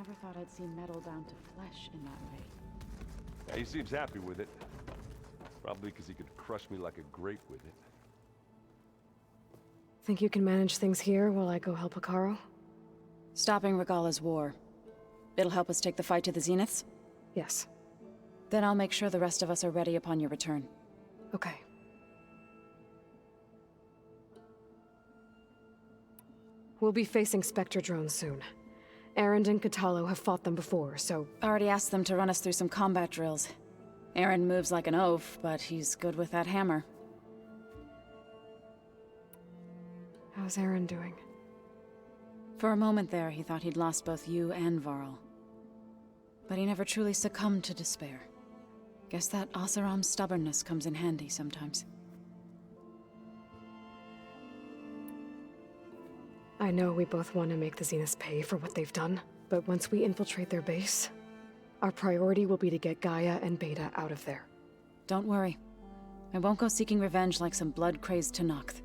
never thought I'd see metal down to flesh in that way. Yeah, he seems happy with it. Probably because he could crush me like a grape with it. Think you can manage things here while I go help Hekarro? Stopping Regalla's war. It'll help us take the fight to the Zeniths? Yes. Then I'll make sure the rest of us are ready upon your return. Okay. We'll be facing Spectre drones soon. Erend and Katalo have fought them before, so... Already asked them to run us through some combat drills. Erend moves like an oaf, but he's good with that hammer. How's Erend doing? For a moment there, he thought he'd lost both you and Varl. But he never truly succumbed to despair. Guess that Oseram's stubbornness comes in handy sometimes. I know we both want to make the Zeniths pay for what they've done, but once we infiltrate their base, our priority will be to get Gaia and Beta out of there. Don't worry. I won't go seeking revenge like some blood-crazed Tenakth.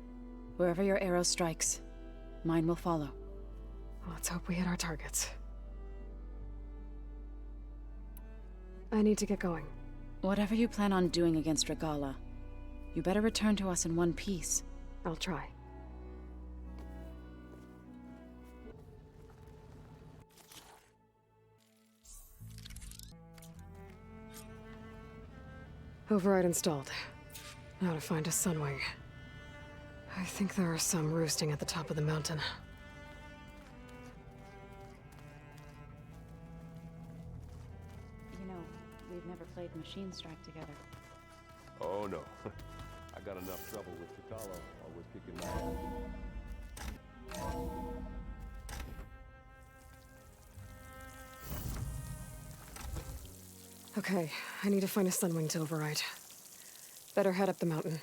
Wherever your arrow strikes, mine will follow. Let's hope we hit our targets. I need to get going. Whatever you plan on doing against Regalla, you better return to us in one piece. I'll try. Override installed. Now to find a Sunwing. I think there are some roosting at the top of the mountain. You know, we've never played Machine Strike together. Oh no. I got enough trouble with Katalo, always kicking my ass. Okay, I need to find a Sunwing to override. Better head up the mountain.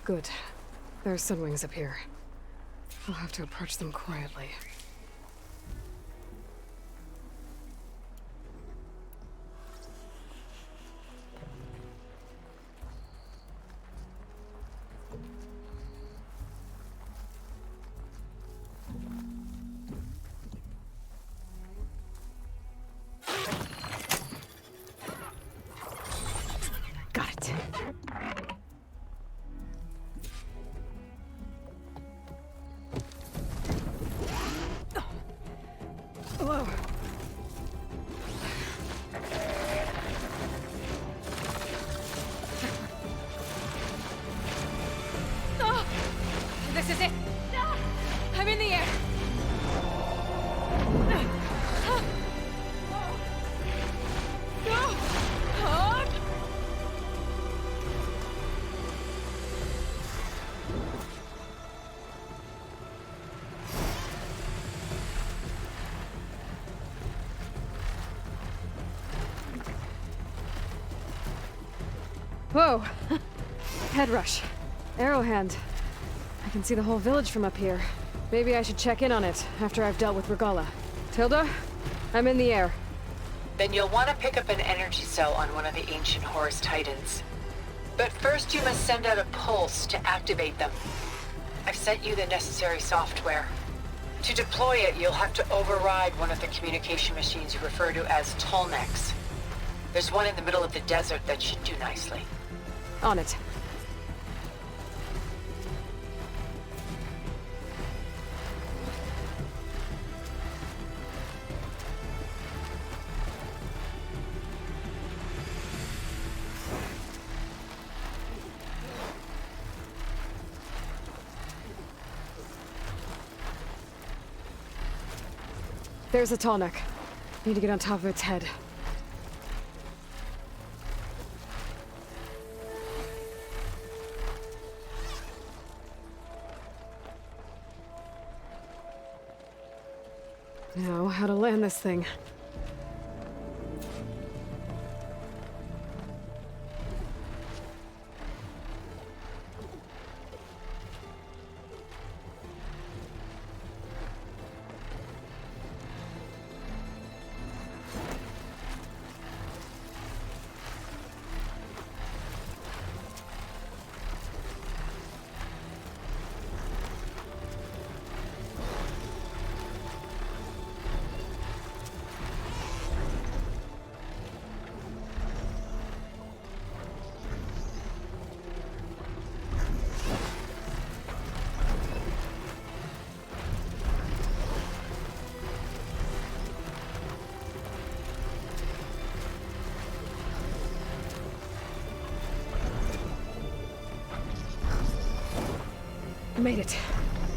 Good. There's Sunwings up here. I'll have to approach them quietly. Got it. Whoa. Oh, this is it. I'm in the air. Whoa! Head rush. Arrow hand. I can see the whole village from up here. Maybe I should check in on it after I've dealt with Regalla. Tilda? I'm in the air. Then you'll want to pick up an energy cell on one of the ancient Horus Titans. But first you must send out a pulse to activate them. I've sent you the necessary software. To deploy it, you'll have to override one of the communication machines you refer to as Tolnecs. There's one in the middle of the desert that should do nicely. On it. There's a Tallneck. Need to get on top of its head. Now, how to land this thing. Made it.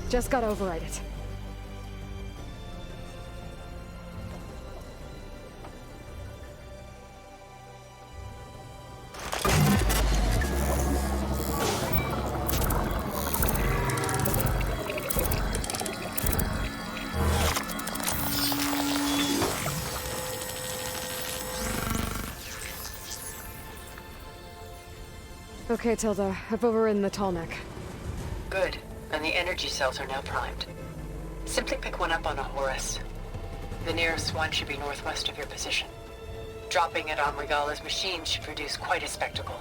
Just gotta override it. Okay, Tilda. I've overridden the tall neck. Good. And the energy cells are now primed. Simply pick one up on a Horus. The nearest one should be northwest of your position. Dropping it on Regalla's machine should produce quite a spectacle.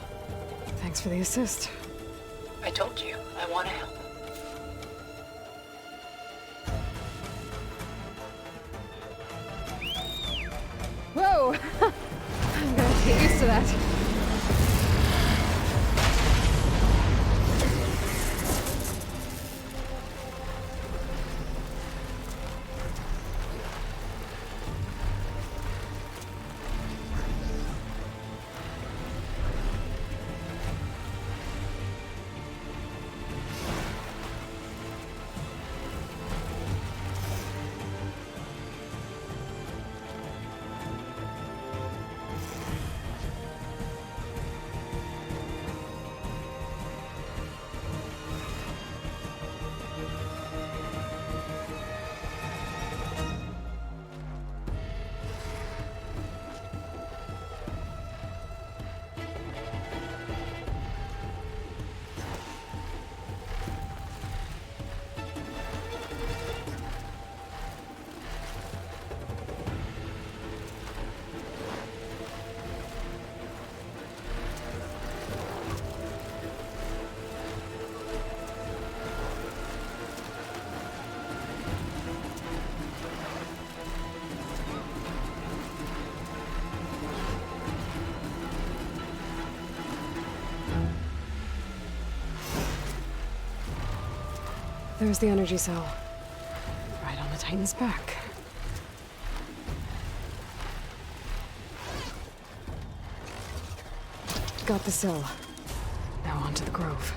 Thanks for the assist. I told you, I want to help. Whoa! I'm gonna get used to that. There's the energy cell. Right on the Titan's back. Got the cell. Now on to the grove.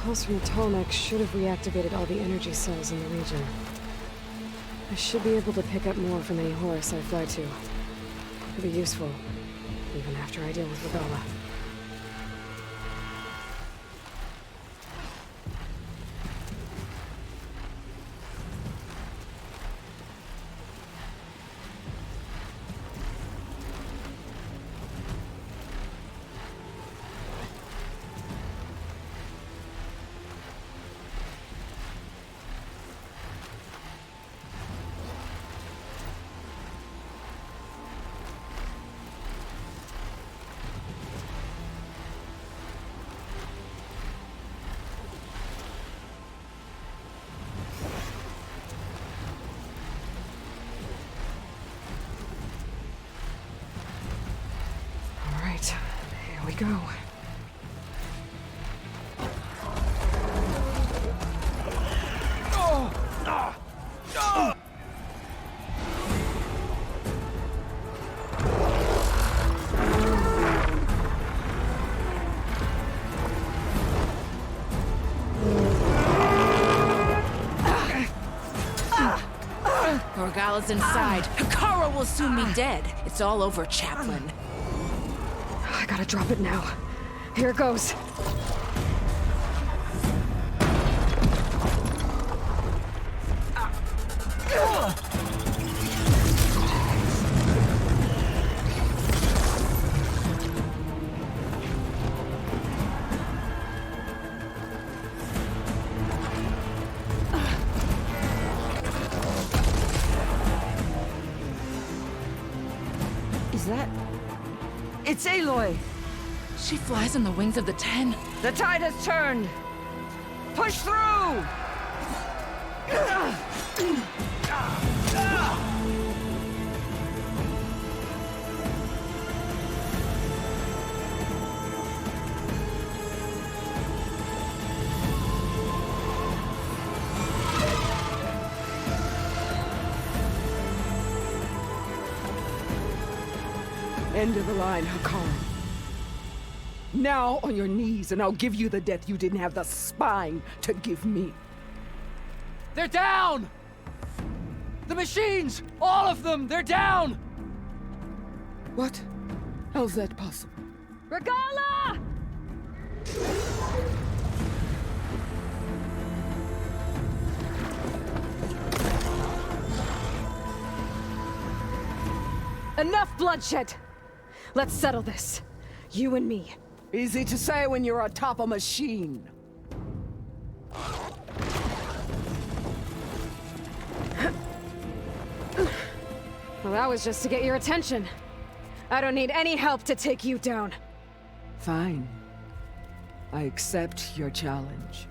Pulse from Tallneck should have reactivated all the energy cells in the region. I should be able to pick up more from any Horus I fly to. Could be useful, even after I deal with Regalla. Here we go. Regalla's inside. Hikara will soon be dead. It's all over, Chaplain. I gotta drop it now. Here it goes. Is that... It's Aloy! She flies on the wings of the 10. The tide has turned! Push through! End of the line, Hakaru. Now on your knees, and I'll give you the death you didn't have the spine to give me. They're down! The machines! All of them! They're down! What? How's that possible? Regala! Enough bloodshed! Let's settle this. You and me. Easy to say when you're atop a machine. Well, that was just to get your attention. I don't need any help to take you down. Fine. I accept your challenge.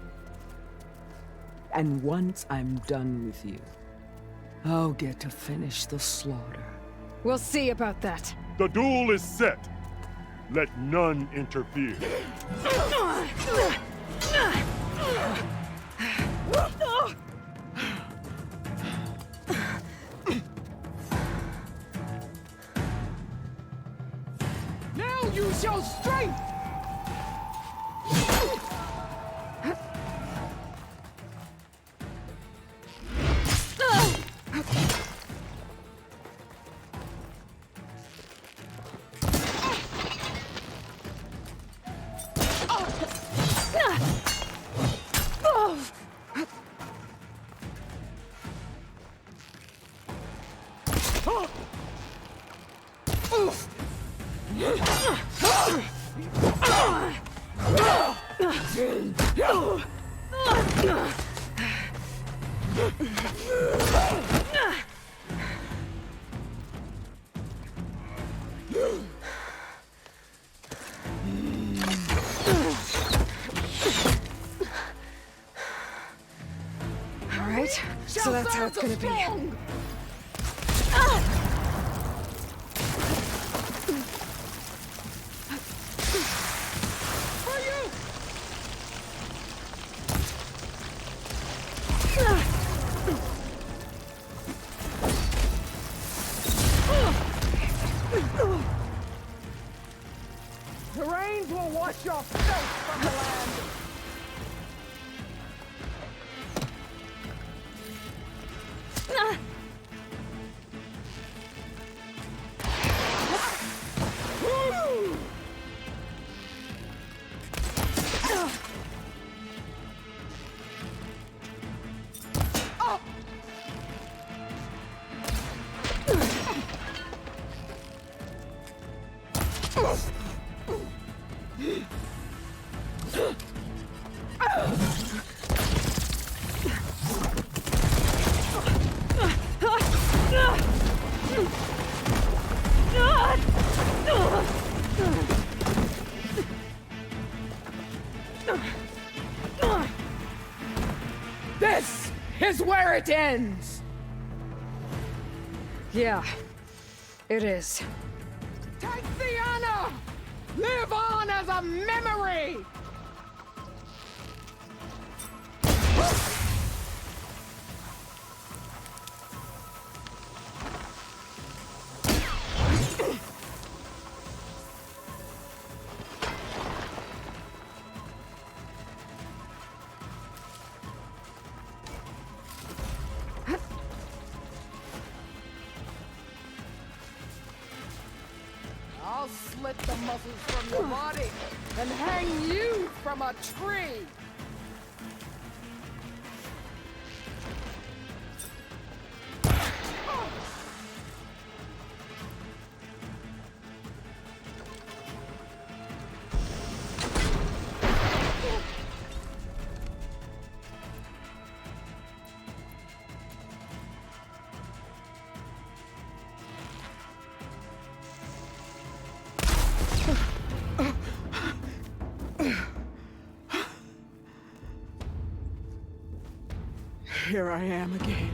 And once I'm done with you, I'll get to finish the slaughter. We'll see about that. The duel is set. Let none interfere. Now use your strength! All right, so that's how it's gonna be. The rains will wash your filth from the land! This is where it ends! Yeah, it is. Take the honor! Live on as a memory! I'll slit the muscles from your body and hang you from a tree! here I am again.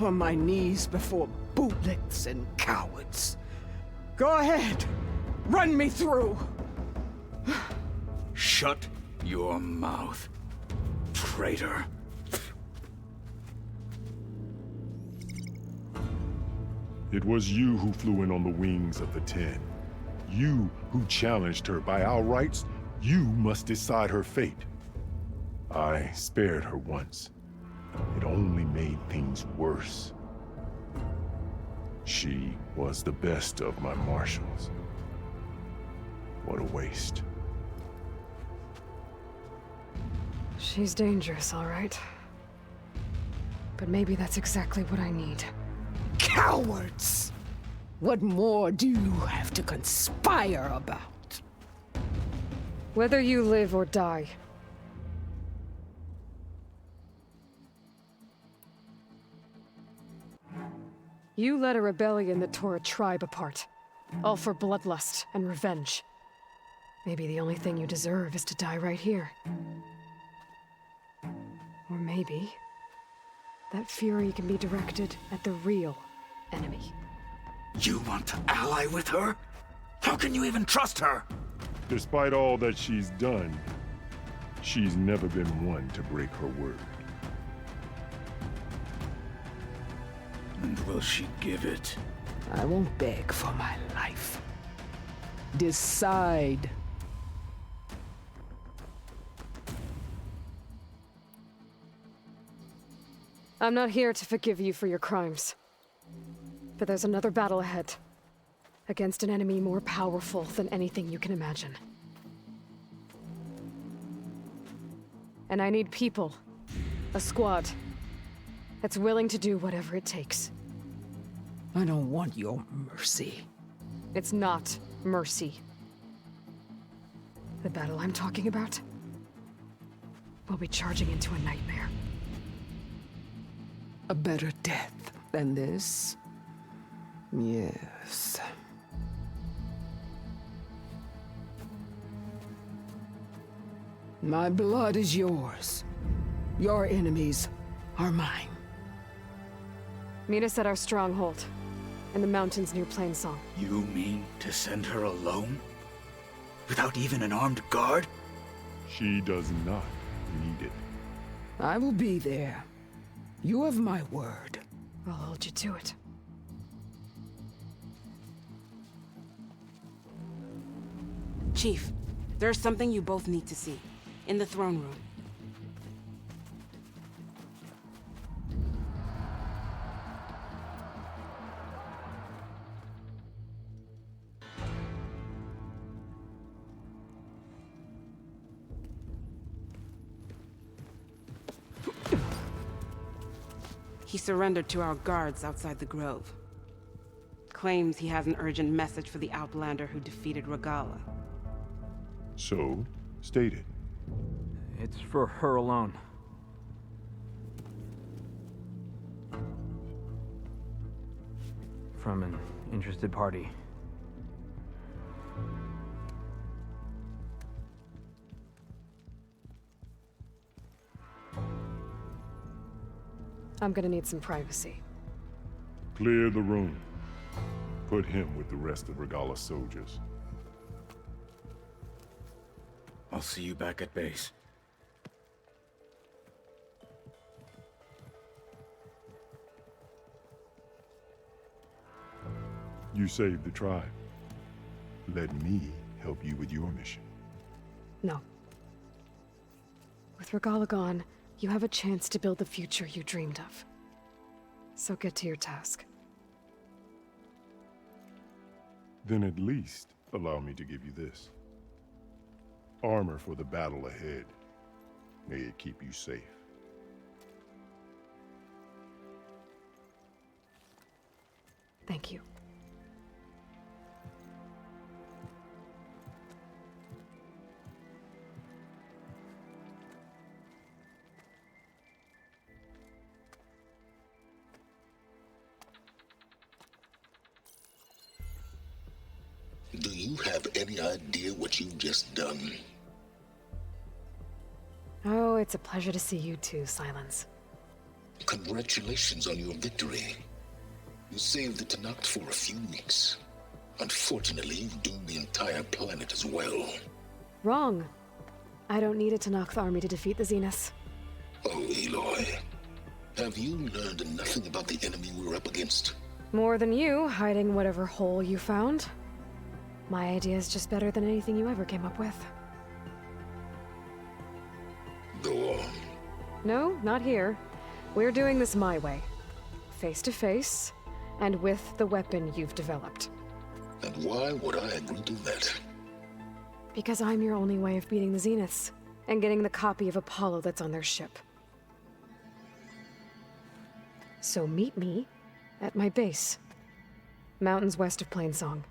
On my knees before bootlicks and cowards. Go ahead. Run me through. Shut your mouth, traitor. It was you who flew in on the wings of the 10. You who challenged her by our rights. You must decide her fate. I spared her once. It only made things worse. She was the best of my marshals. What a waste. She's dangerous, all right. But maybe that's exactly what I need. Cowards! What more do you have to conspire about? Whether you live or die. You led a rebellion that tore a tribe apart. All for bloodlust and revenge. Maybe the only thing you deserve is to die right here. Or maybe that fury can be directed at the real enemy. You want to ally with her? How can you even trust her? Despite all that she's done, she's never been one to break her word. And will she give it? I won't beg for my life. Decide. I'm not here to forgive you for your crimes. But there's another battle ahead. Against an enemy more powerful than anything you can imagine. And I need people. A squad. That's willing to do whatever it takes. I don't want your mercy. It's not mercy. The battle I'm talking about will be charging into a nightmare. A better death than this? Yes. My blood is yours. Your enemies are mine. Meet us at our stronghold, in the mountains near Plainsong. You mean to send her alone? Without even an armed guard? She does not need it. I will be there. You have my word. I'll hold you to it. Chief, there's something you both need to see. In the throne room. He surrendered to our guards outside the grove. Claims he has an urgent message for the Outlander who defeated Guerrilla. So, state it. It's for her alone. From an interested party. I'm gonna need some privacy. Clear the room. Put him with the rest of Regalla's soldiers. I'll see you back at base. You saved the tribe. Let me help you with your mission. No. With Guerrilla gone, you have a chance to build the future you dreamed of. So get to your task. Then at least allow me to give you this. Armor for the battle ahead. May it keep you safe. Thank you. Do you have any idea what you've just done? Oh, it's a pleasure to see you too, Silence. Congratulations on your victory. You saved the Tenakth for a few weeks. Unfortunately, you doomed the entire planet as well. Wrong. I don't need a Tenakth army to defeat the Zeniths. Oh, Aloy. Have you learned nothing about the enemy we're up against? More than you, hiding whatever hole you found. My idea is just better than anything you ever came up with. Go on. No, not here. We're doing this my way. Face to face, and with the weapon you've developed. And why would I agree to that? Because I'm your only way of beating the Zeniths, and getting the copy of Apollo that's on their ship. So meet me at my base. Mountains west of Plainsong.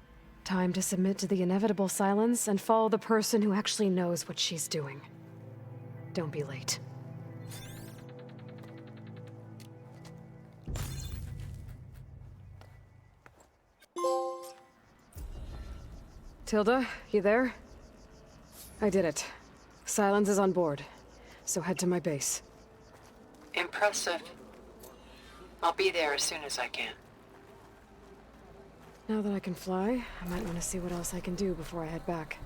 Time to submit to the inevitable silence and follow the person who actually knows what she's doing. Don't be late. Tilda, you there? I did it. Silence is on board, so head to my base. Impressive. I'll be there as soon as I can. Now that I can fly, I might want to see what else I can do before I head back.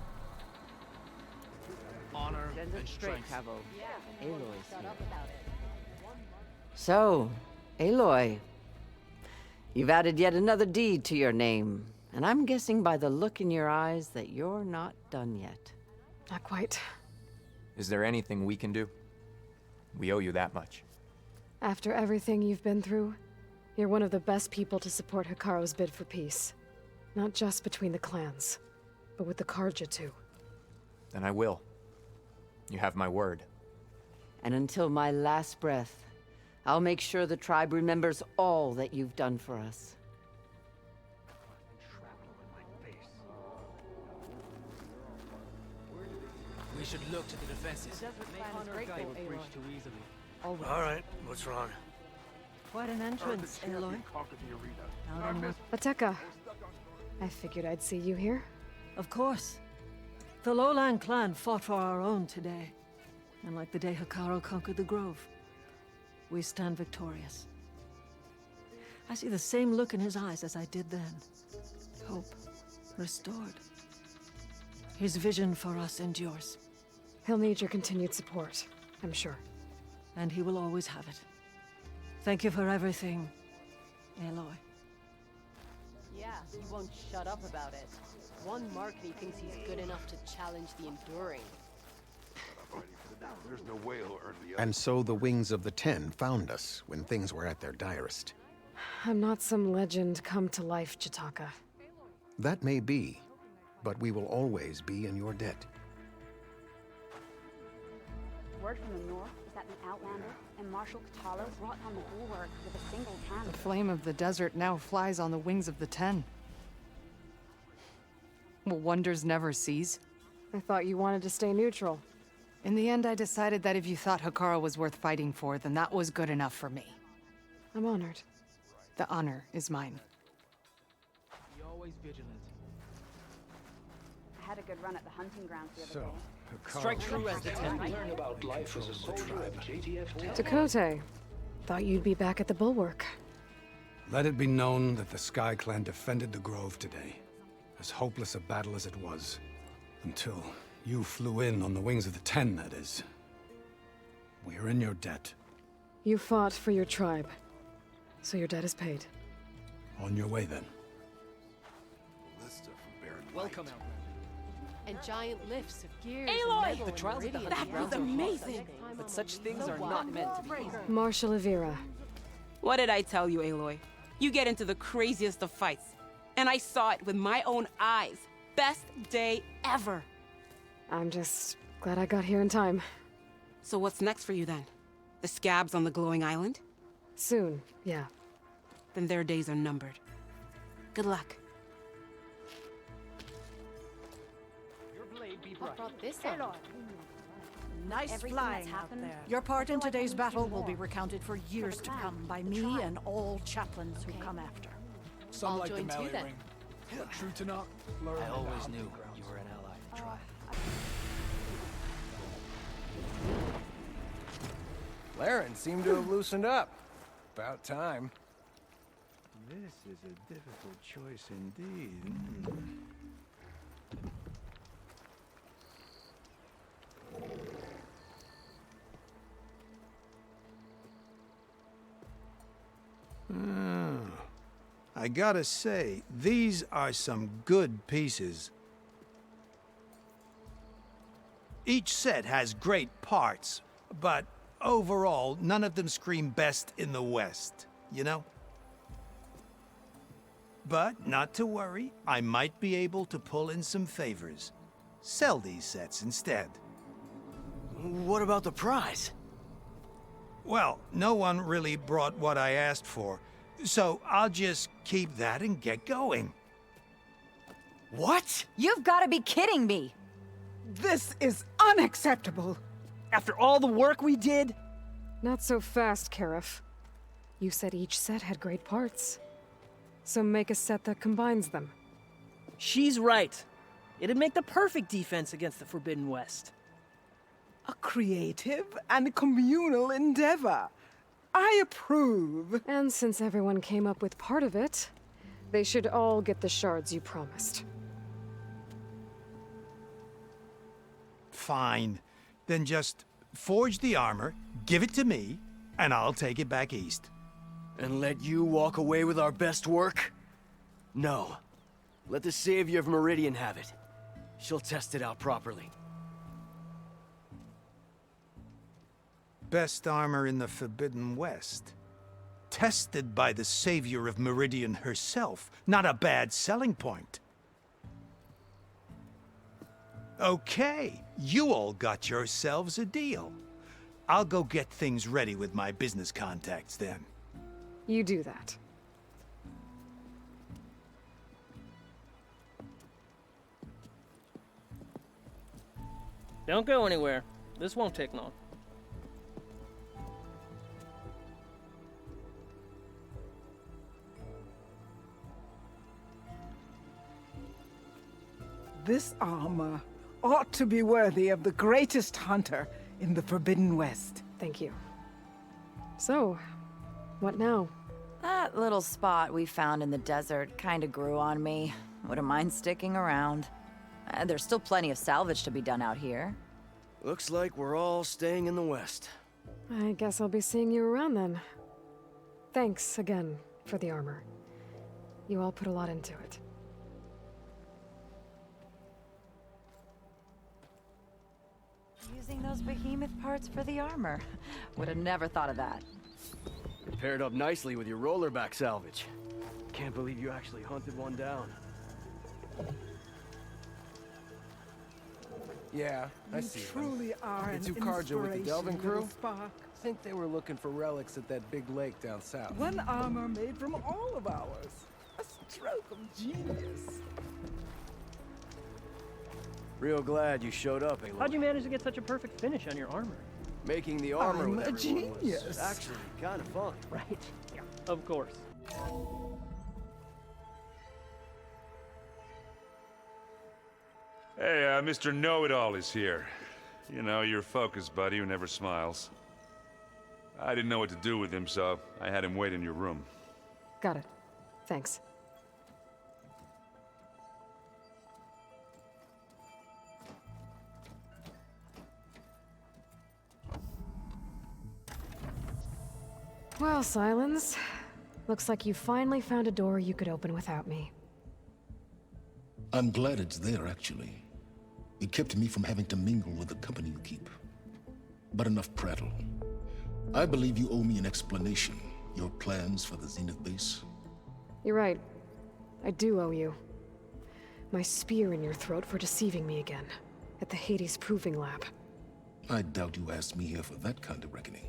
Honor and strength. Aloy's here. So, Aloy, you've added yet another deed to your name, and I'm guessing by the look in your eyes that you're not done yet. Not quite. Is there anything we can do? We owe you that much. After everything you've been through, you're one of the best people to support Hikaru's bid for peace. Not just between the clans, but with the Carja too. Then I will. You have my word. And until my last breath, I'll make sure the tribe remembers all that you've done for us. We should look to the defenses. All right, what's wrong? Quite an entrance, Aloy. Ateka. I figured I'd see you here. Of course. The Lowland clan fought for our own today. And like the day Hikaru conquered the Grove, we stand victorious. I see the same look in his eyes as I did then. Hope restored. His vision for us endures. He'll need your continued support, I'm sure. And he will always have it. Thank you for everything, Aloy. Yeah, he won't shut up about it. One mark and he thinks he's good enough to challenge the Enduring. There's no way he'll earn the And so the Wings of the Ten found us when things were at their direst. I'm not some legend come to life, Jataka. That may be, but we will always be in your debt. Word from the north is that the Outlander and Marshal Katalo brought down the bulwark with a single cannon. The flame of the desert now flies on the wings of the Ten. Will wonders never cease? I thought you wanted to stay neutral. In the end, I decided that if you thought Hikaru was worth fighting for, then that was good enough for me. I'm honored. The honor is mine. Be always vigilant. I had a good run at the hunting grounds the other day. Strike true as the Ten. Learn about life as a soldier of JTF. Dakota, thought you'd be back at the bulwark. Let it be known that the Sky Clan defended the Grove today. As hopeless a battle as it was. Until you flew in on the Wings of the Ten, that is. We are in your debt. You fought for your tribe, so your debt is paid. On your way, then. Welcome, Outlander. And giant lifts of gears. Aloy! The trials of the That was amazing! But such things are not meant to be easy. Marshal Avira. What did I tell you, Aloy? You get into the craziest of fights. And I saw it with my own eyes. Best day ever. I'm just glad I got here in time. So what's next for you then? The scabs on the glowing island? Soon, yeah. Then their days are numbered. Good luck. What brought this on? Nice Everything flying that's out happened, there. I Your part feel in like I today's need to battle do will be more. recounted for years to clan, come by the me tribe. and all chaplains who come after. Some I'll like the join too, melee then. ring. But true to not learn. I always knew you were an ally of the tribe. Laren seemed to have loosened up. About time. This is a difficult choice indeed. I gotta say, these are some good pieces. Each set has great parts, but overall, none of them scream best in the West, you know? But not to worry, I might be able to pull in some favors. Sell these sets instead. What about the prize? Well, no one really brought what I asked for, so I'll just keep that and get going. What? You've got to be kidding me! This is unacceptable! After all the work we did? Not so fast, Karif. You said each set had great parts. So make a set that combines them. She's right. It'd make the perfect defense against the Forbidden West. A creative and communal endeavor. I approve. And since everyone came up with part of it, they should all get the shards you promised. Fine. Then just forge the armor, give it to me, and I'll take it back east. And let you walk away with our best work? No. Let the Savior of Meridian have it. She'll test it out properly. Best armor in the Forbidden West. Tested by the Savior of Meridian herself. Not a bad selling point. Okay, you all got yourselves a deal. I'll go get things ready with my business contacts then. You do that. Don't go anywhere. This won't take long. This armor ought to be worthy of the greatest hunter in the Forbidden West. Thank you. So, what now? That little spot we found in the desert kinda grew on me. Wouldn't mind sticking around. There's still plenty of salvage to be done out here. Looks like we're all staying in the West. I guess I'll be seeing you around then. Thanks again for the armor. You all put a lot into it. Using those behemoth parts for the armor. Would have never thought of that. Paired up nicely with your rollerback salvage. Can't believe you actually hunted one down. Yeah, I see them. Truly are The an two cards are with the Delvin inspiration, crew? little Spark. I think they were looking for relics at that big lake down south. One armor made from all of ours. A stroke of genius. Real glad you showed up, Aloy. How'd you manage to get such a perfect finish on your armor? Making the armor I'm with a everyone was genius. actually kind of fun. Right. Yeah, of course. Hey, Mr. Know-It-All is here. You know, your focus buddy who never smiles. I didn't know what to do with him, so I had him wait in your room. Got it. Thanks. Well, Silence. Looks like you finally found a door you could open without me. I'm glad it's there, actually. It kept me from having to mingle with the company you keep. But enough prattle. I believe you owe me an explanation. Your plans for the Zenith base? You're right. I do owe you. My spear in your throat for deceiving me again. At the Hades Proving Lab. I doubt you asked me here for that kind of reckoning.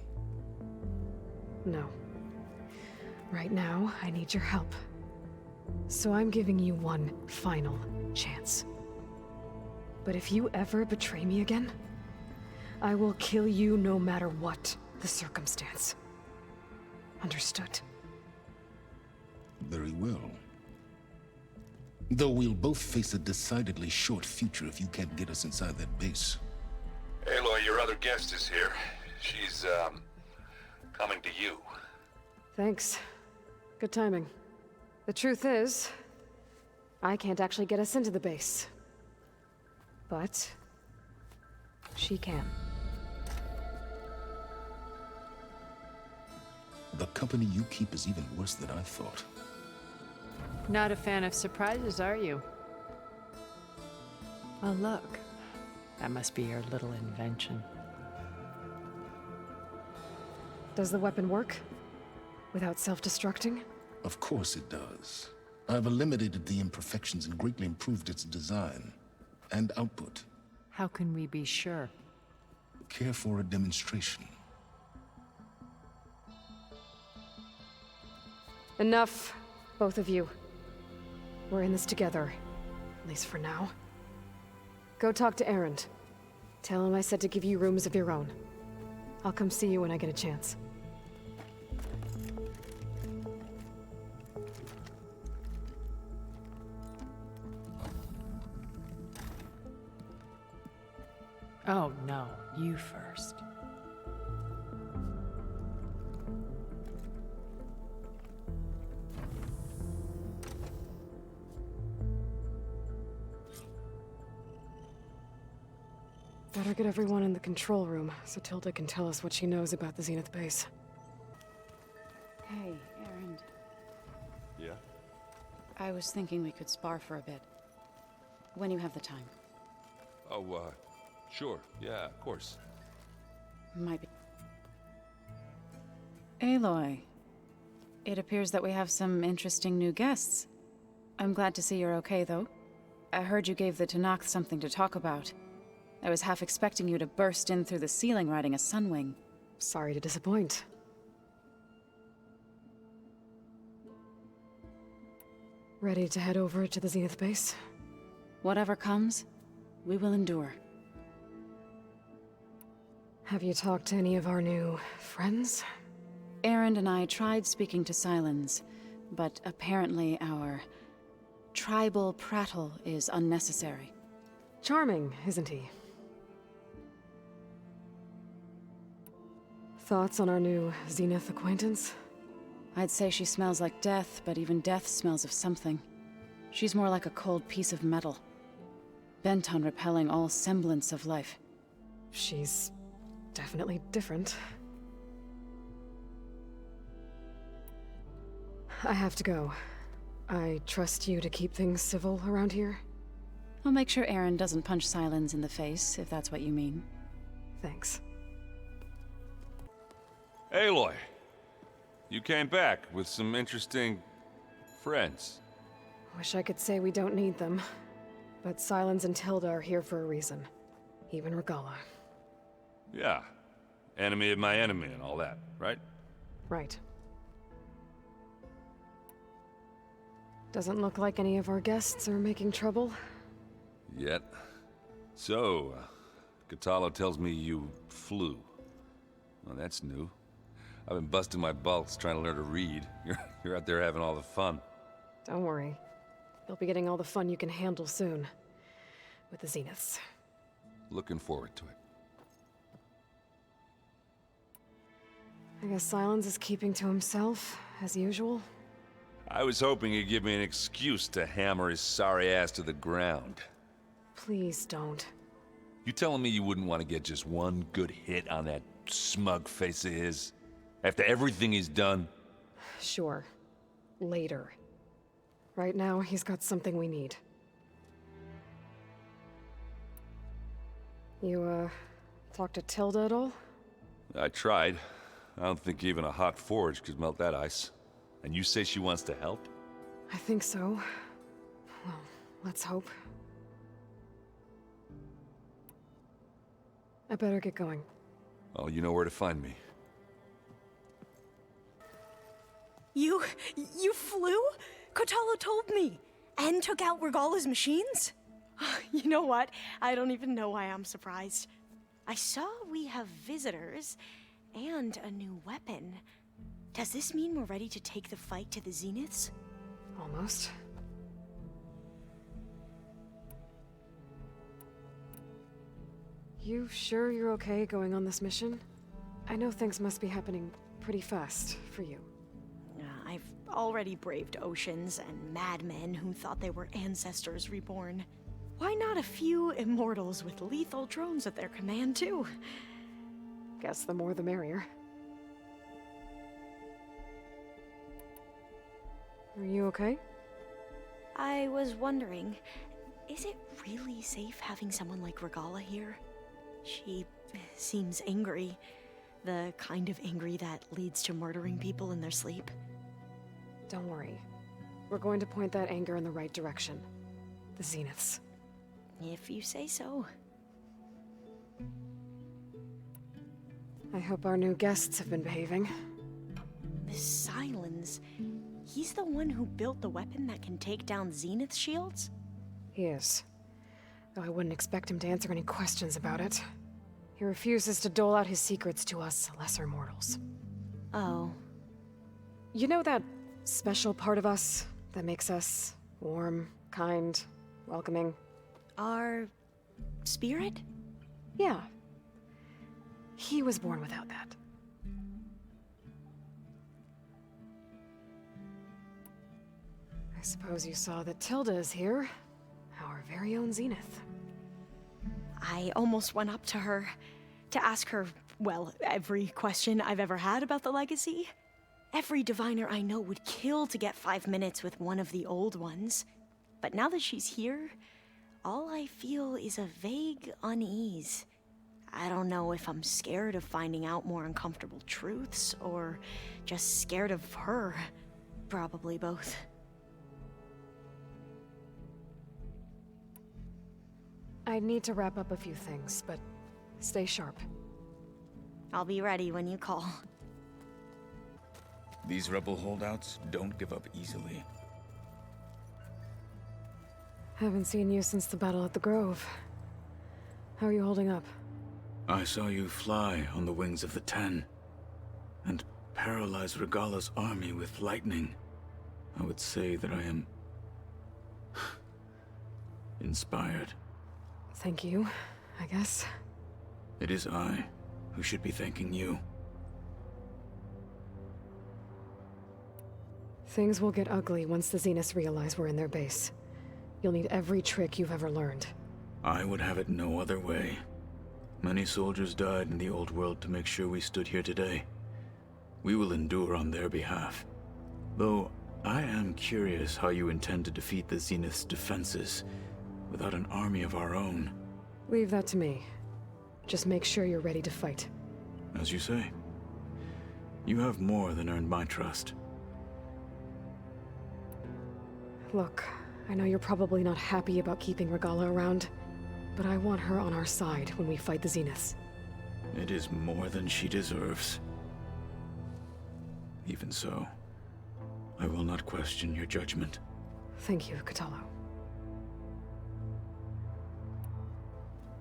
No. Right now, I need your help. So I'm giving you one final chance. But if you ever betray me again, I will kill you no matter what the circumstance. Understood? Very well. Though we'll both face a decidedly short future if you can't get us inside that base. Aloy, your other guest is here. She's, coming to you. Thanks. Good timing. The truth is, I can't actually get us into the base. But she can. The company you keep is even worse than I thought. Not a fan of surprises, are you? Oh, look. That must be your little invention. Does the weapon work? Without self-destructing? Of course it does. I've eliminated the imperfections and greatly improved its design and output. How can we be sure? Care for a demonstration? Enough, both of you. We're in this together, at least for now. Go talk to Erend. Tell him I said to give you rooms of your own. I'll come see you when I get a chance. Oh, no. You first. Better get everyone in the control room, so Tilda can tell us what she knows about the Zenith base. Hey, Erend. Yeah? I was thinking we could spar for a bit. When you have the time. Oh, sure. Yeah, of course. Might be. Aloy. It appears that we have some interesting new guests. I'm glad to see you're okay, though. I heard you gave the Tanakh something to talk about. I was half expecting you to burst in through the ceiling riding a sunwing. Sorry to disappoint. Ready to head over to the Zenith base? Whatever comes, we will endure. Have you talked to any of our new friends? Erend and I tried speaking to Sylens, but apparently our tribal prattle is unnecessary. Charming, isn't he? Thoughts on our new Zenith acquaintance? I'd say she smells like death, but even death smells of something. She's more like a cold piece of metal, bent on repelling all semblance of life. She's definitely different. I have to go. I trust you to keep things civil around here. I'll make sure Erend doesn't punch Sylens in the face, if that's what you mean. Thanks. Aloy, you came back with some interesting friends. Wish I could say we don't need them, but Sylens and Tilda are here for a reason. Even Regalla. Yeah. Enemy of my enemy and all that, right? Right. Doesn't look like any of our guests are making trouble. Yet. So, Katalo tells me you flew. Well, that's new. I've been busting my balls trying to learn to read. You're out there having all the fun. Don't worry. You'll be getting all the fun you can handle soon. With the Zeniths. Looking forward to it. I guess Sylens is keeping to himself, as usual. I was hoping he'd give me an excuse to hammer his sorry ass to the ground. Please don't. You telling me you wouldn't want to get just one good hit on that smug face of his? After everything he's done? Sure. Later. Right now, he's got something we need. You, talk to Tilda at all? I tried. I don't think even a hot forge could melt that ice. And you say she wants to help? I think so. Well, let's hope. I better get going. Oh, you know where to find me. You flew? Kotalo told me. And took out Regalla's machines? You know what? I don't even know why I'm surprised. I saw we have visitors and a new weapon. Does this mean we're ready to take the fight to the Zeniths? Almost. You sure you're okay going on this mission? I know things must be happening pretty fast for you. I've already braved oceans and madmen who thought they were ancestors reborn. Why not a few immortals with lethal drones at their command, too? Guess the more the merrier. Are you okay? I was wondering, is it really safe having someone like Regalla here? She seems angry. The kind of angry that leads to murdering people in their sleep. Don't worry. We're going to point that anger in the right direction. The Zeniths. If you say so. I hope our new guests have been behaving. This Silence, he's the one who built the weapon that can take down Zenith shields? He is. Though I wouldn't expect him to answer any questions about it. He refuses to dole out his secrets to us lesser mortals. Oh. You know that special part of us that makes us warm, kind, welcoming? Our spirit? Yeah. He was born without that. I suppose you saw that Tilda is here. Our very own Zenith. I almost went up to her to ask her, well, every question I've ever had about the legacy. Every diviner I know would kill to get 5 minutes with one of the old ones. But now that she's here, all I feel is a vague unease. I don't know if I'm scared of finding out more uncomfortable truths, or just scared of her. Probably both. I need to wrap up a few things, but stay sharp. I'll be ready when you call. These rebel holdouts don't give up easily. Haven't seen you since the battle at the Grove. How are you holding up? I saw you fly on the wings of the Ten, and paralyze Regalla's army with lightning. I would say that I am inspired. Thank you, I guess. It is I who should be thanking you. Things will get ugly once the Zeniths realize we're in their base. You'll need every trick you've ever learned. I would have it no other way. Many soldiers died in the old world to make sure we stood here today. We will endure on their behalf. Though, I am curious how you intend to defeat the Zenith's defenses without an army of our own. Leave that to me. Just make sure you're ready to fight. As you say. You have more than earned my trust. Look, I know you're probably not happy about keeping Regalla around, but I want her on our side when we fight the Zeniths. It is more than she deserves. Even so, I will not question your judgment. Thank you, Kotallo.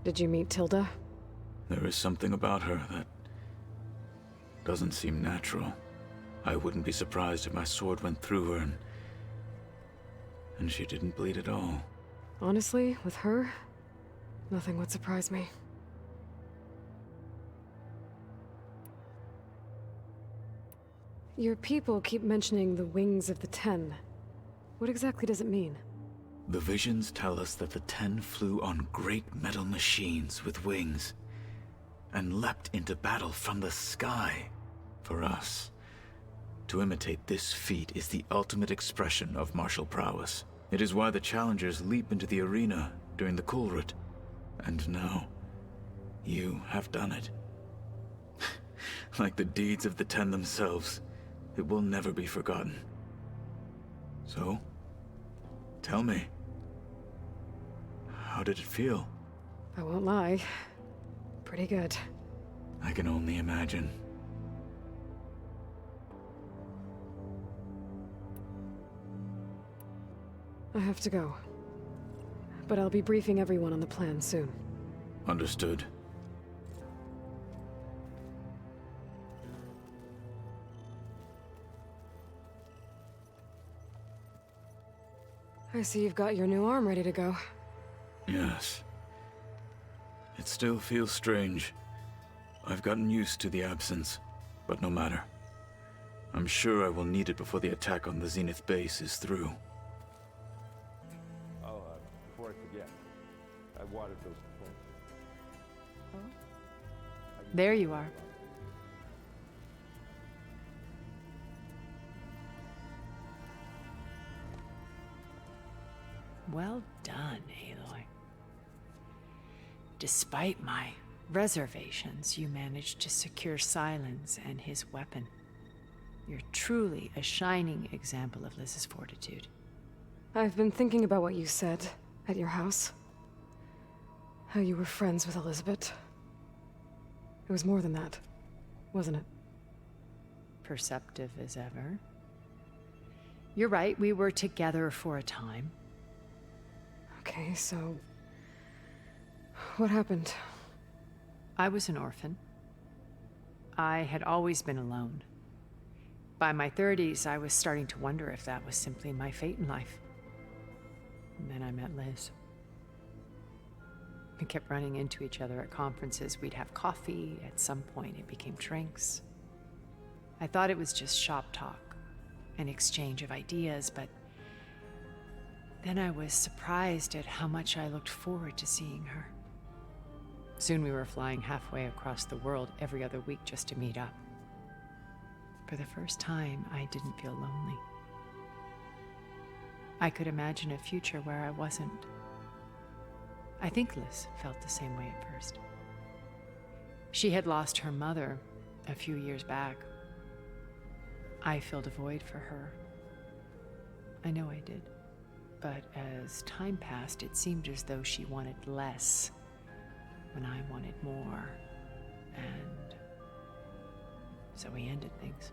Did you meet Tilda? There is something about her that doesn't seem natural. I wouldn't be surprised if my sword went through her and she didn't bleed at all. Honestly, with her, nothing would surprise me. Your people keep mentioning the wings of the Ten. What exactly does it mean? The visions tell us that the Ten flew on great metal machines with wings, and leapt into battle from the sky. For us, to imitate this feat is the ultimate expression of martial prowess. It is why the challengers leap into the arena during the Kulrut. And now, you have done it. Like the deeds of the Ten themselves, it will never be forgotten. So, tell me, how did it feel? I won't lie. Pretty good. I can only imagine. I have to go. But I'll be briefing everyone on the plan soon. Understood. I see you've got your new arm ready to go. Yes. It still feels strange. I've gotten used to the absence, but no matter. I'm sure I will need it before the attack on the Zenith base is through. Oh, before I forget, I watered those plants. There you are. Well done, Aloy. Despite my reservations, you managed to secure Silence and his weapon. You're truly a shining example of Liz's fortitude. I've been thinking about what you said at your house. How you were friends with Elizabeth. It was more than that, wasn't it? Perceptive as ever. You're right, we were together for a time. Okay, so... what happened? I was an orphan. I had always been alone. By my 30s, I was starting to wonder if that was simply my fate in life. And then I met Liz. We kept running into each other at conferences. We'd have coffee. At some point, it became drinks. I thought it was just shop talk, an exchange of ideas, but then I was surprised at how much I looked forward to seeing her. Soon we were flying halfway across the world every other week just to meet up. For the first time, I didn't feel lonely. I could imagine a future where I wasn't. I think Liz felt the same way at first. She had lost her mother a few years back. I filled a void for her. I know I did. But as time passed, it seemed as though she wanted less when I wanted more. And so we ended things.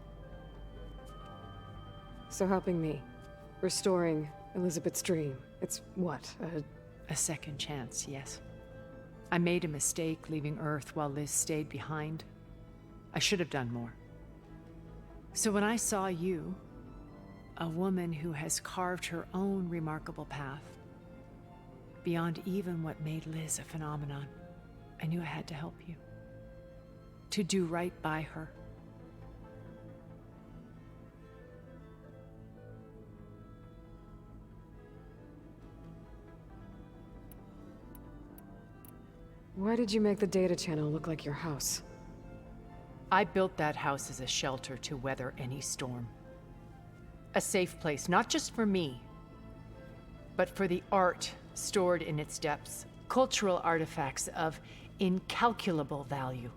So helping me, restoring Elizabeth's dream, it's what, a second chance, yes. I made a mistake leaving Earth while Liz stayed behind. I should have done more. So when I saw you, a woman who has carved her own remarkable path, beyond even what made Liz a phenomenon, I knew I had to help you. To do right by her. Why did you make the data channel look like your house? I built that house as a shelter to weather any storm. A safe place, not just for me, but for the art stored in its depths. Cultural artifacts of incalculable value.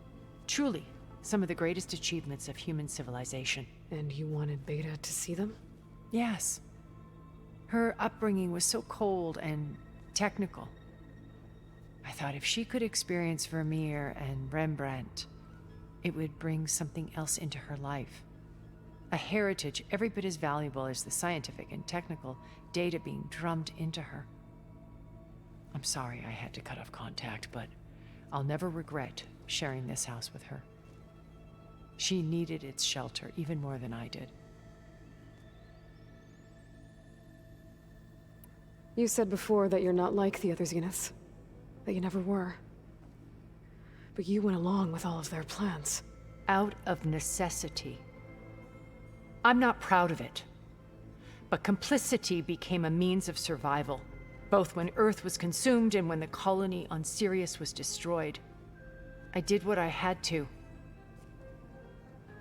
Truly, some of the greatest achievements of human civilization. And you wanted Beta to see them? Yes. Her upbringing was so cold and technical. I thought if she could experience Vermeer and Rembrandt, it would bring something else into her life. A heritage every bit as valuable as the scientific and technical data being drummed into her. I'm sorry I had to cut off contact, but I'll never regret sharing this house with her. She needed its shelter even more than I did. You said before that you're not like the other Zeniths. That you never were. But you went along with all of their plans. Out of necessity. I'm not proud of it. But complicity became a means of survival, both when Earth was consumed and when the colony on Sirius was destroyed. I did what I had to.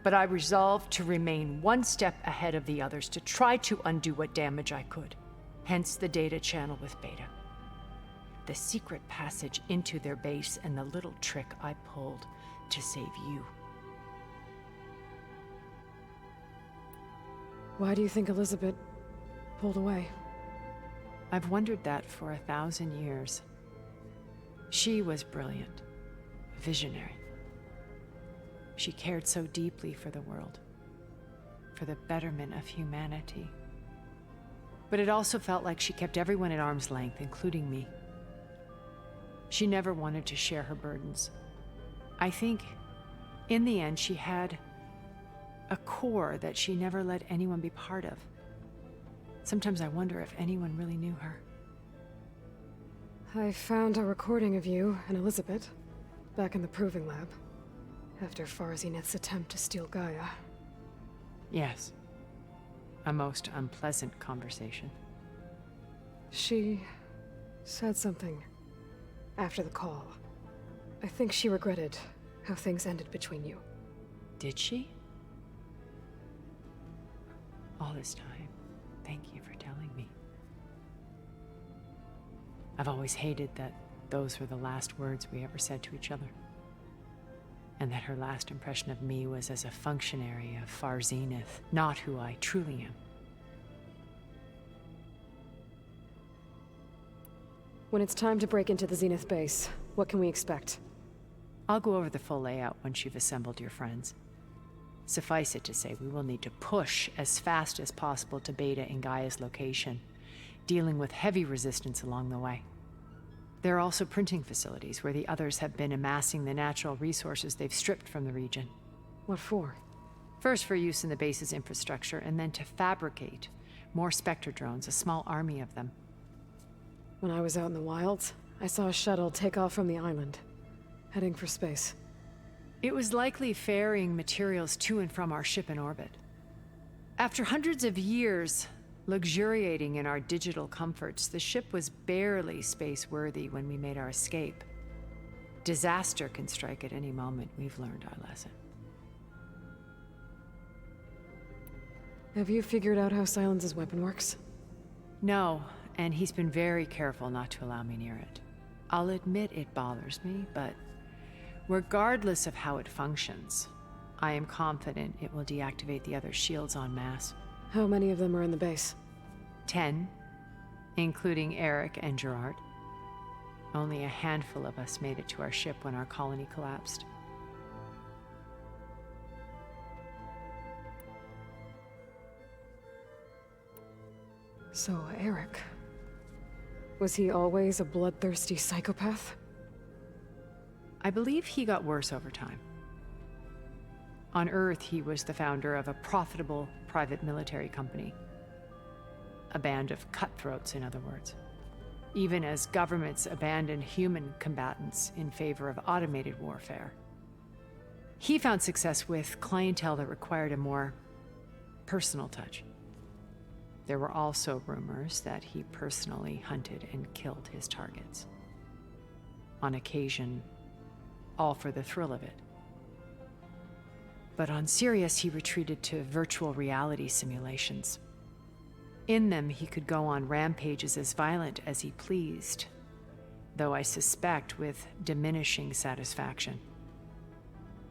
But I resolved to remain one step ahead of the others, to try to undo what damage I could. Hence the data channel with Beta. The secret passage into their base and the little trick I pulled to save you. Why do you think Elizabeth pulled away? I've wondered that for 1,000 years. She was brilliant, visionary. She cared so deeply for the world, for the betterment of humanity. But it also felt like she kept everyone at arm's length, including me. She never wanted to share her burdens. I think, in the end, she had a core that she never let anyone be part of. Sometimes I wonder if anyone really knew her. I found a recording of you and Elizabeth back in the Proving Lab after Far Zenith's attempt to steal Gaia. Yes. A most unpleasant conversation. She said something after the call. I think she regretted how things ended between you. Did she? All this time, thank you for telling me. I've always hated that those were the last words we ever said to each other. And that her last impression of me was as a functionary of Far Zenith, not who I truly am. When it's time to break into the Zenith base, what can we expect? I'll go over the full layout once you've assembled your friends. Suffice it to say, we will need to push as fast as possible to Beta and Gaia's location, dealing with heavy resistance along the way. There are also printing facilities where the others have been amassing the natural resources they've stripped from the region. What for? First for use in the base's infrastructure, and then to fabricate more Spectre drones, a small army of them. When I was out in the wilds, I saw a shuttle take off from the island, heading for space. It was likely ferrying materials to and from our ship in orbit. After hundreds of years luxuriating in our digital comforts, the ship was barely space-worthy when we made our escape. Disaster can strike at any moment. We've learned our lesson. Have you figured out how Silence's weapon works? No, and he's been very careful not to allow me near it. I'll admit it bothers me, but regardless of how it functions, I am confident it will deactivate the other shields en masse. How many of them are in the base? 10, including Eric and Gerard. Only a handful of us made it to our ship when our colony collapsed. So, Eric. Was he always a bloodthirsty psychopath? I believe he got worse over time. On Earth, he was the founder of a profitable private military company. A band of cutthroats, in other words. Even as governments abandoned human combatants in favor of automated warfare. He found success with clientele that required a more personal touch. There were also rumors that he personally hunted and killed his targets. On occasion, all for the thrill of it. But on Sirius, he retreated to virtual reality simulations. In them, he could go on rampages as violent as he pleased, though I suspect with diminishing satisfaction.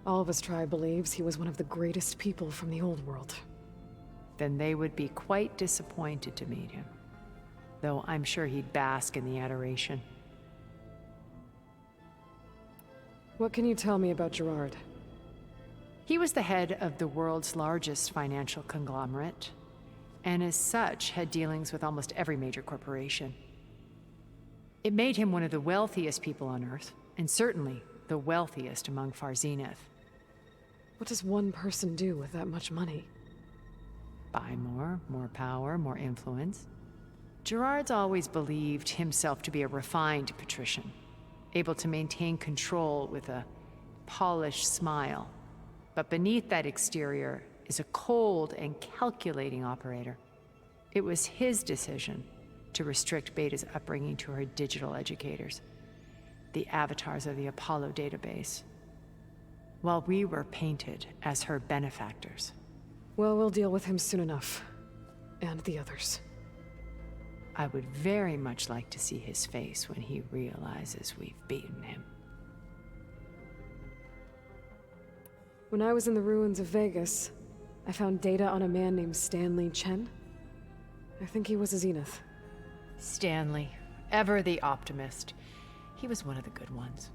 All of his tribe believes he was one of the greatest people from the old world. Then they would be quite disappointed to meet him, though I'm sure he'd bask in the adoration. What can you tell me about Gerard? He was the head of the world's largest financial conglomerate, and as such had dealings with almost every major corporation. It made him one of the wealthiest people on Earth, and certainly the wealthiest among Far Zenith. What does one person do with that much money? Buy more power, more influence. Gerard's always believed himself to be a refined patrician, able to maintain control with a polished smile. But beneath that exterior is a cold and calculating operator. It was his decision to restrict Beta's upbringing to her digital educators, the avatars of the Apollo database, while we were painted as her benefactors. Well, we'll deal with him soon enough. And the others. I would very much like to see his face when he realizes we've beaten him. When I was in the ruins of Vegas, I found data on a man named Stanley Chen. I think he was a Zenith. Stanley, ever the optimist. He was one of the good ones.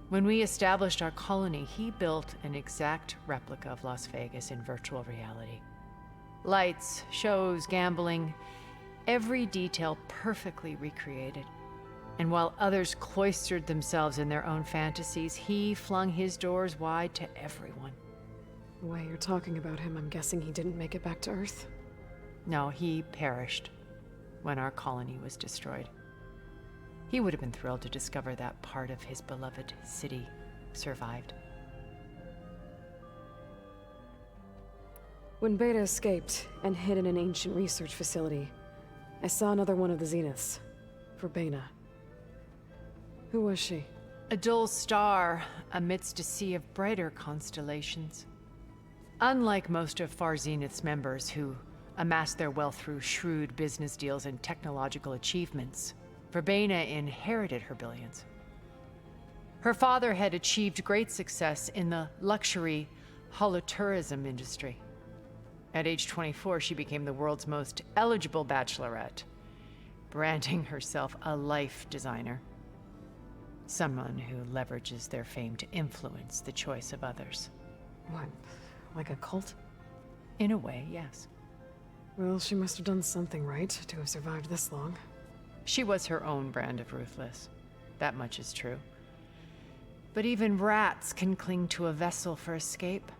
When we established our colony, he built an exact replica of Las Vegas in virtual reality. Lights, shows, gambling, every detail perfectly recreated. And while others cloistered themselves in their own fantasies, he flung his doors wide to everyone. The way you're talking about him, I'm guessing he didn't make it back to Earth? No, he perished when our colony was destroyed. He would have been thrilled to discover that part of his beloved city survived. When Beta escaped and hid in an ancient research facility, I saw another one of the Zeniths. Verbena. Who was she? A dull star amidst a sea of brighter constellations. Unlike most of Far Zenith's members who amassed their wealth through shrewd business deals and technological achievements, Verbena inherited her billions. Her father had achieved great success in the luxury holotourism industry. At age 24, she became the world's most eligible bachelorette, branding herself a life designer. Someone who leverages their fame to influence the choice of others. What? Like a cult? In a way, yes. Well, she must have done something right to have survived this long. She was her own brand of ruthless. That much is true. But even rats can cling to a vessel for escape.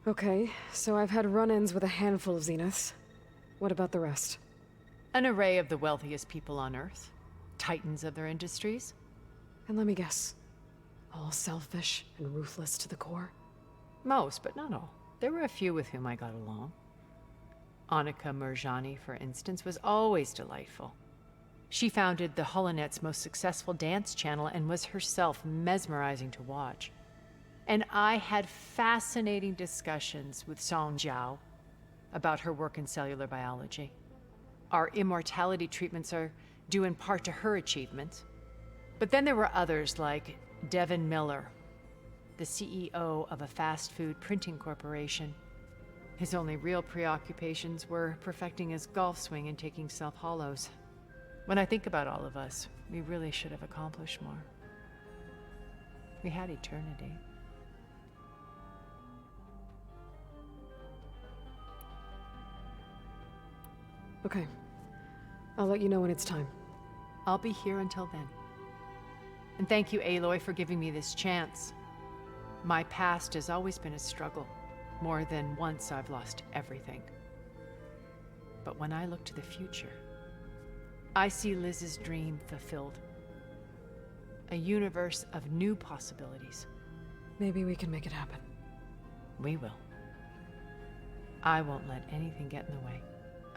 Okay, so I've had run-ins with a handful of Zeniths. What about the rest? An array of the wealthiest people on Earth. Titans of their industries. And let me guess. All selfish and ruthless to the core? Most, but not all. There were a few with whom I got along. Annika Murjani, for instance, was always delightful. She founded the Holonet's most successful dance channel and was herself mesmerizing to watch. And I had fascinating discussions with Song Jiao about her work in cellular biology. Our immortality treatments are due in part to her achievements. But then there were others like Devin Miller, the CEO of a fast food printing corporation. His only real preoccupations were perfecting his golf swing and taking self-hollows. When I think about all of us, we really should have accomplished more. We had eternity. Okay. I'll let you know when it's time. I'll be here until then. And thank you, Aloy, for giving me this chance. My past has always been a struggle. More than once I've lost everything. But when I look to the future, I see Liz's dream fulfilled. A universe of new possibilities. Maybe we can make it happen. We will. I won't let anything get in the way.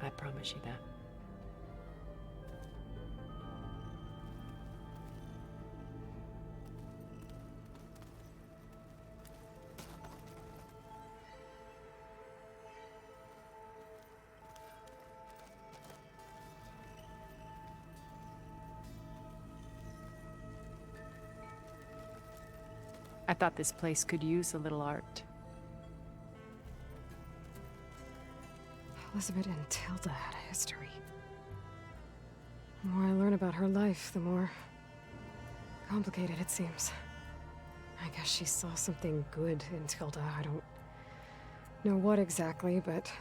I promise you that. I thought this place could use a little art. Elizabeth and Tilda had a history. The more I learn about her life, the more complicated it seems. I guess she saw something good in Tilda. I don't know what exactly, but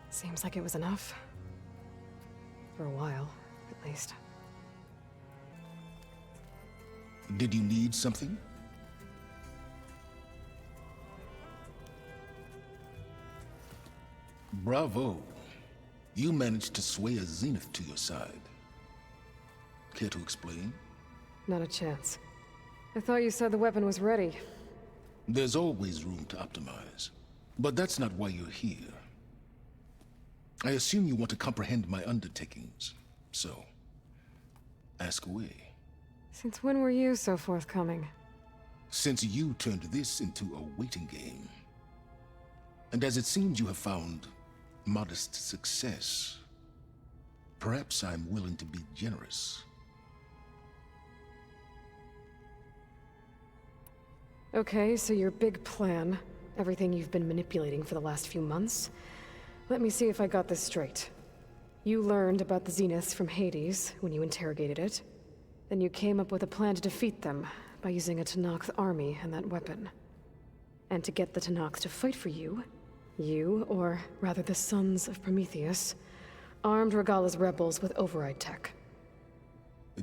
seems like it was enough. For a while, at least. Did you need something? Bravo. You managed to sway a Zenith to your side. Care to explain? Not a chance. I thought you said the weapon was ready. There's always room to optimize. But that's not why you're here. I assume you want to comprehend my undertakings. So, ask away. Since when were you so forthcoming? Since you turned this into a waiting game. And as it seems you have found modest success, perhaps I'm willing to be generous. Okay, so your big plan, everything you've been manipulating for the last few months. Let me see if I got this straight. You learned about the Zeniths from Hades when you interrogated it. Then you came up with a plan to defeat them by using a Tenakth army and that weapon. And to get the Tenakth to fight for you, or rather the Sons of Prometheus, armed Regalla's rebels with override tech.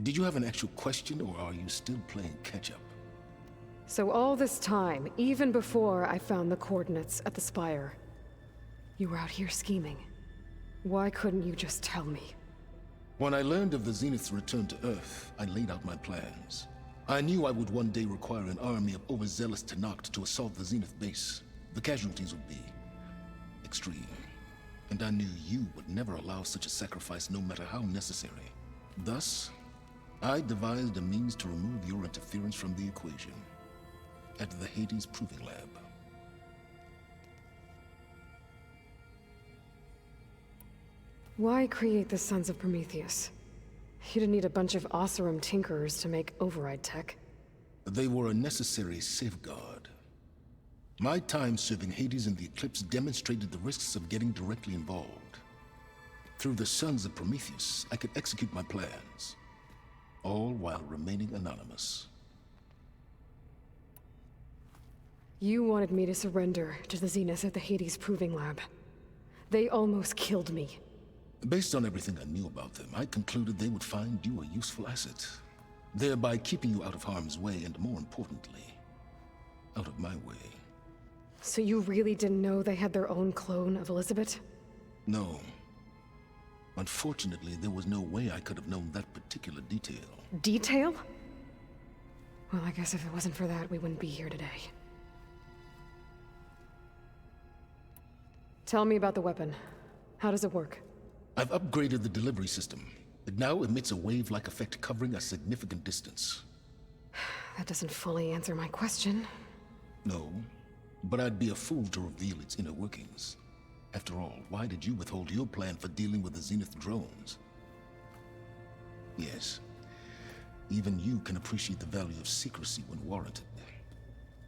Did you have an actual question, or are you still playing catch-up? So all this time, even before I found the coordinates at the Spire, you were out here scheming. Why couldn't you just tell me? When I learned of the Zenith's return to Earth, I laid out my plans. I knew I would one day require an army of overzealous Tenakth to assault the Zenith base. The casualties would be extreme. And I knew you would never allow such a sacrifice, no matter how necessary. Thus, I devised a means to remove your interference from the equation at the Hades Proving Lab. Why create the Sons of Prometheus? You didn't need a bunch of Oseram tinkerers to make override tech. They were a necessary safeguard. My time serving Hades in the Eclipse demonstrated the risks of getting directly involved. Through the Sons of Prometheus, I could execute my plans, all while remaining anonymous. You wanted me to surrender to the Zenith at the Hades Proving Lab. They almost killed me. Based on everything I knew about them, I concluded they would find you a useful asset, thereby keeping you out of harm's way and, more importantly, out of my way. So you really didn't know they had their own clone of Elizabeth? No. Unfortunately, there was no way I could have known that particular detail. Detail? Well, I guess if it wasn't for that, we wouldn't be here today. Tell me about the weapon. How does it work? I've upgraded the delivery system. It now emits a wave-like effect covering a significant distance. That doesn't fully answer my question. No, but I'd be a fool to reveal its inner workings. After all, why did you withhold your plan for dealing with the Zenith drones? Yes, even you can appreciate the value of secrecy when warranted.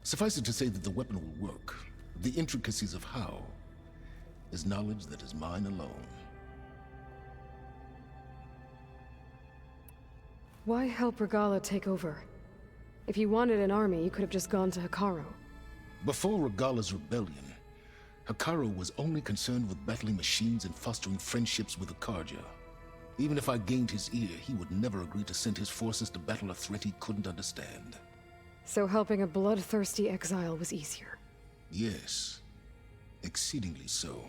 Suffice it to say that the weapon will work. The intricacies of how is knowledge that is mine alone. Why help Regalla take over? If you wanted an army, you could have just gone to Hekarro. Before Regalla's rebellion, Hekarro was only concerned with battling machines and fostering friendships with Akarja. Even if I gained his ear, he would never agree to send his forces to battle a threat he couldn't understand. So helping a bloodthirsty exile was easier? Yes, exceedingly so.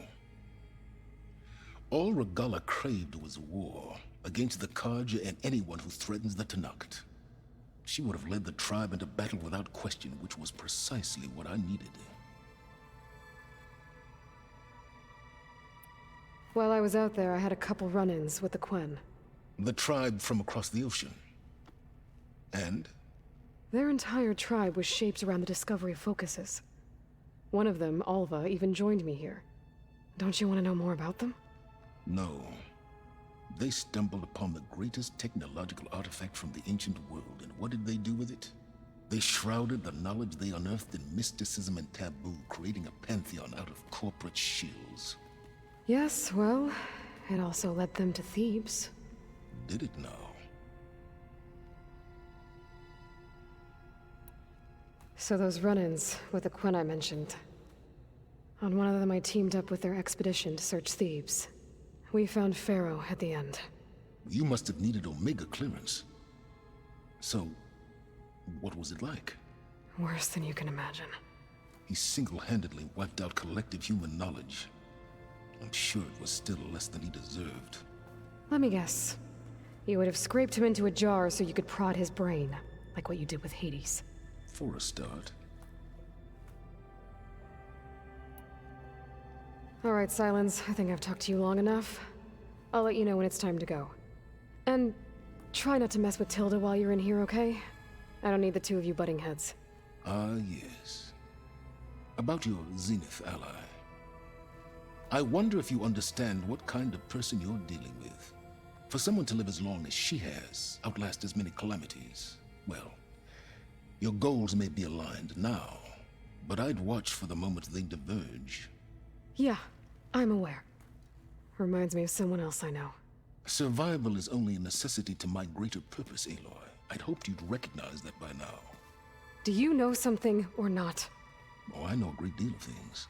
All Regalla craved was war against the Karja and anyone who threatens the Tenakth. She would have led the tribe into battle without question, which was precisely what I needed. While I was out there, I had a couple run-ins with the Quen. The tribe from across the ocean. And? Their entire tribe was shaped around the discovery of focuses. One of them, Alva, even joined me here. Don't you want to know more about them? No. They stumbled upon the greatest technological artifact from the ancient world, and what did they do with it? They shrouded the knowledge they unearthed in mysticism and taboo, creating a pantheon out of corporate shills. Yes, well, it also led them to Thebes. Did it now? So those run-ins with the Quen I mentioned. On one of them I teamed up with their expedition to search Thebes. We found Pharaoh at the end. You must have needed Omega clearance. So, what was it like? Worse than you can imagine. He single-handedly wiped out collective human knowledge. I'm sure it was still less than he deserved. Let me guess. You would have scraped him into a jar so you could prod his brain, like what you did with Hades. For a start. All right, Silence. I think I've talked to you long enough. I'll let you know when it's time to go. And try not to mess with Tilda while you're in here, okay? I don't need the two of you butting heads. Ah, yes. About your Zenith ally. I wonder if you understand what kind of person you're dealing with. For someone to live as long as she has, outlast as many calamities, well, your goals may be aligned now, but I'd watch for the moment they diverge. Yeah, I'm aware. Reminds me of someone else I know. Survival is only a necessity to my greater purpose, Aloy. I'd hoped you'd recognize that by now. Do you know something or not? Oh, I know a great deal of things.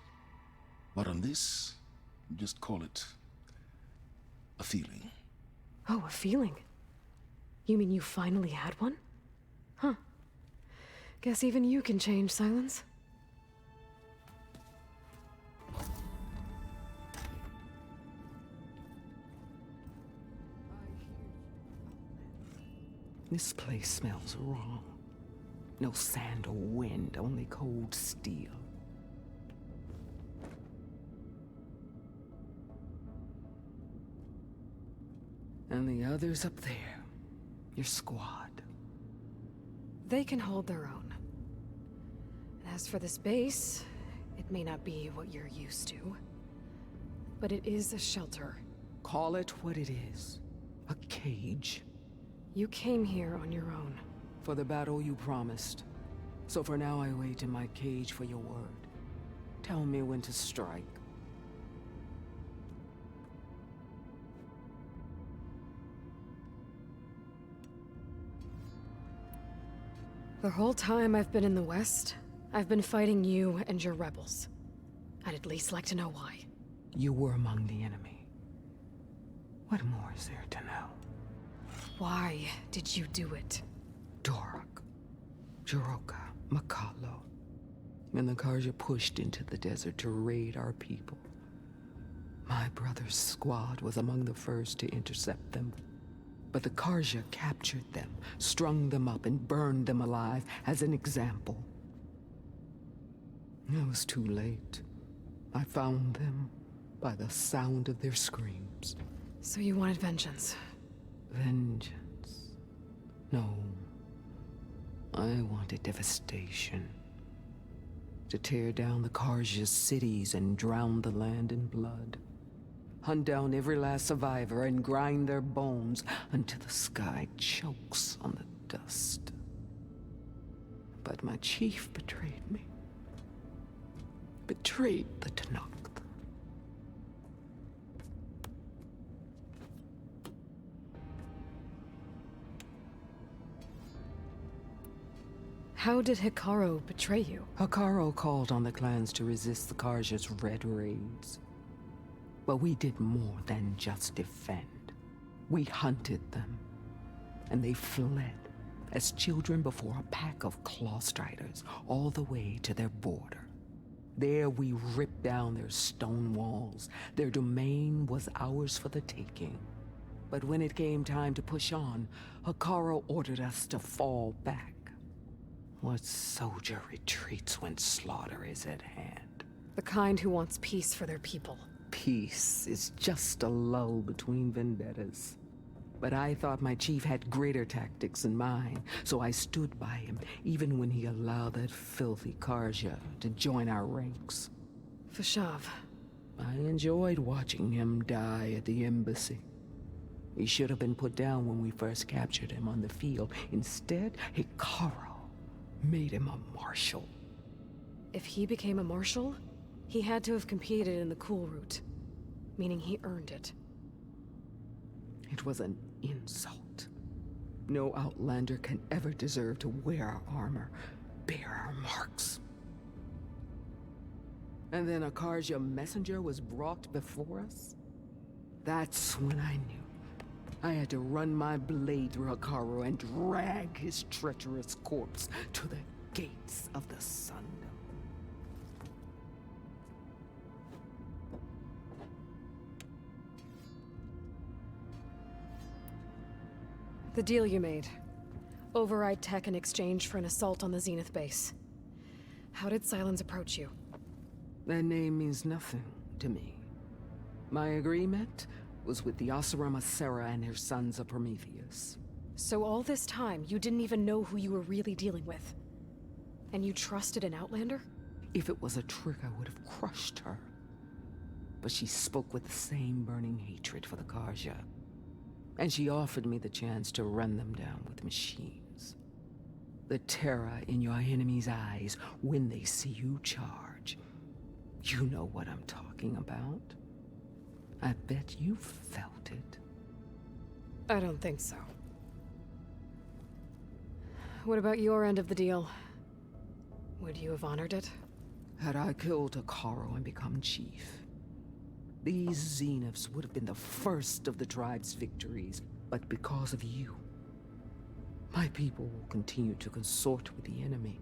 But on this, just call it a feeling. Oh, a feeling? You mean you finally had one? Huh. Guess even you can change, Silence. This place smells wrong. No sand or wind, only cold steel. And the others up there, your squad. They can hold their own. And as for this base, it may not be what you're used to, but it is a shelter. Call it what it is. A cage. You came here on your own. For the battle you promised. So for now I wait in my cage for your word. Tell me when to strike. The whole time I've been in the West, I've been fighting you and your rebels. I'd at least like to know why. You were among the enemy. What more is there to know? Why did you do it? Dorak, Jiroka, Makalo, and the Karja pushed into the desert to raid our people. My brother's squad was among the first to intercept them. But the Karja captured them, strung them up, and burned them alive as an example. It was too late. I found them by the sound of their screams. So you wanted vengeance? Vengeance? No. I wanted devastation. To tear down the Karja's cities and drown the land in blood. Hunt down every last survivor and grind their bones until the sky chokes on the dust. But my chief betrayed me. Betrayed the Tanakh. How did Hikaru betray you? Hikaru called on the clans to resist the Karja's red raids. But we did more than just defend. We hunted them, and they fled as children before a pack of claw striders all the way to their border. There we ripped down their stone walls. Their domain was ours for the taking. But when it came time to push on, Hikaru ordered us to fall back. What soldier retreats when slaughter is at hand? The kind who wants peace for their people. Peace is just a lull between vendettas. But I thought my chief had greater tactics than mine, so I stood by him, even when he allowed that filthy Karja to join our ranks. Fashav. I enjoyed watching him die at the embassy. He should have been put down when we first captured him on the field. Instead, Hikaru made him a marshal. If he became a marshal, he had to have competed in the cool route, meaning he earned it. It was an insult. No Outlander can ever deserve to wear our armor, bear our marks. And then a Karja messenger was brought before us? That's when I knew. I had to run my blade through Hikaru and drag his treacherous corpse to the gates of the Sundom. The deal you made. Override tech in exchange for an assault on the Zenith base. How did Silence approach you? That name means nothing to me. My agreement was with the Oseram Asera and her sons of Prometheus. So all this time, you didn't even know who you were really dealing with? And you trusted an Outlander? If it was a trick, I would have crushed her. But she spoke with the same burning hatred for the Karja. And she offered me the chance to run them down with machines. The terror in your enemy's eyes when they see you charge. You know what I'm talking about. I bet you felt it. I don't think so. What about your end of the deal? Would you have honored it? Had I killed Hikaru and become chief, these Zeniths would have been the first of the tribe's victories. But because of you, my people will continue to consort with the enemy.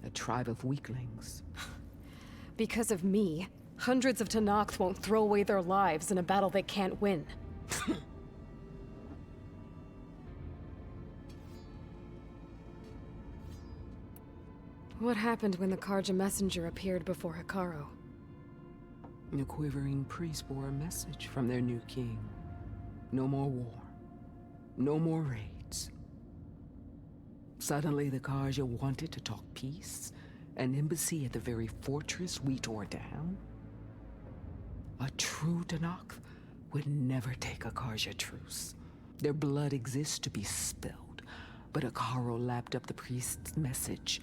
A tribe of weaklings. Because of me, hundreds of Tanakh won't throw away their lives in a battle they can't win. What happened when the Karja messenger appeared before Hekarro? The quivering priests bore a message from their new king. No more war. No more raids. Suddenly, the Karja wanted to talk peace. An embassy at the very fortress we tore down? A true Tenakth would never take a Karja truce. Their blood exists to be spilled, but Hekarro lapped up the priest's message.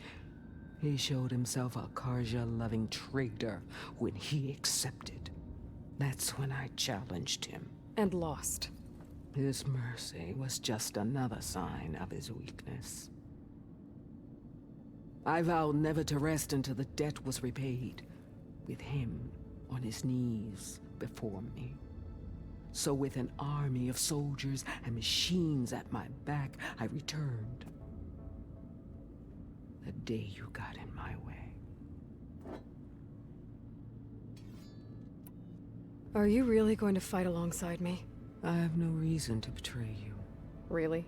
He showed himself a Karja-loving traitor when he accepted. That's when I challenged him. And lost. His mercy was just another sign of his weakness. I vowed never to rest until the debt was repaid, with him on his knees before me. So with an army of soldiers and machines at my back, I returned. The day you got in my way. Are you really going to fight alongside me? I have no reason to betray you. Really?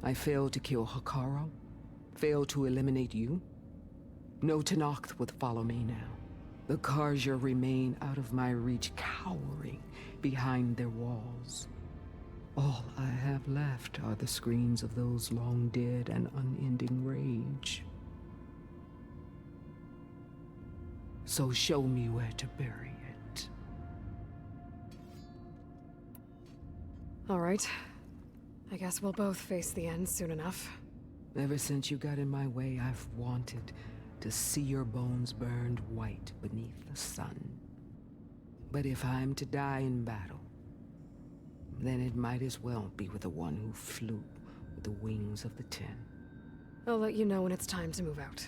I failed to kill Hekarro, failed to eliminate you. No Tenakth would follow me now. The Karja remain out of my reach, cowering behind their walls. All I have left are the screams of those long dead and unending rage. So show me where to bury it. All right. I guess we'll both face the end soon enough. Ever since you got in my way, I've wanted to see your bones burned white beneath the sun. But if I'm to die in battle, then it might as well be with the one who flew with the wings of the 10. I'll let you know when it's time to move out.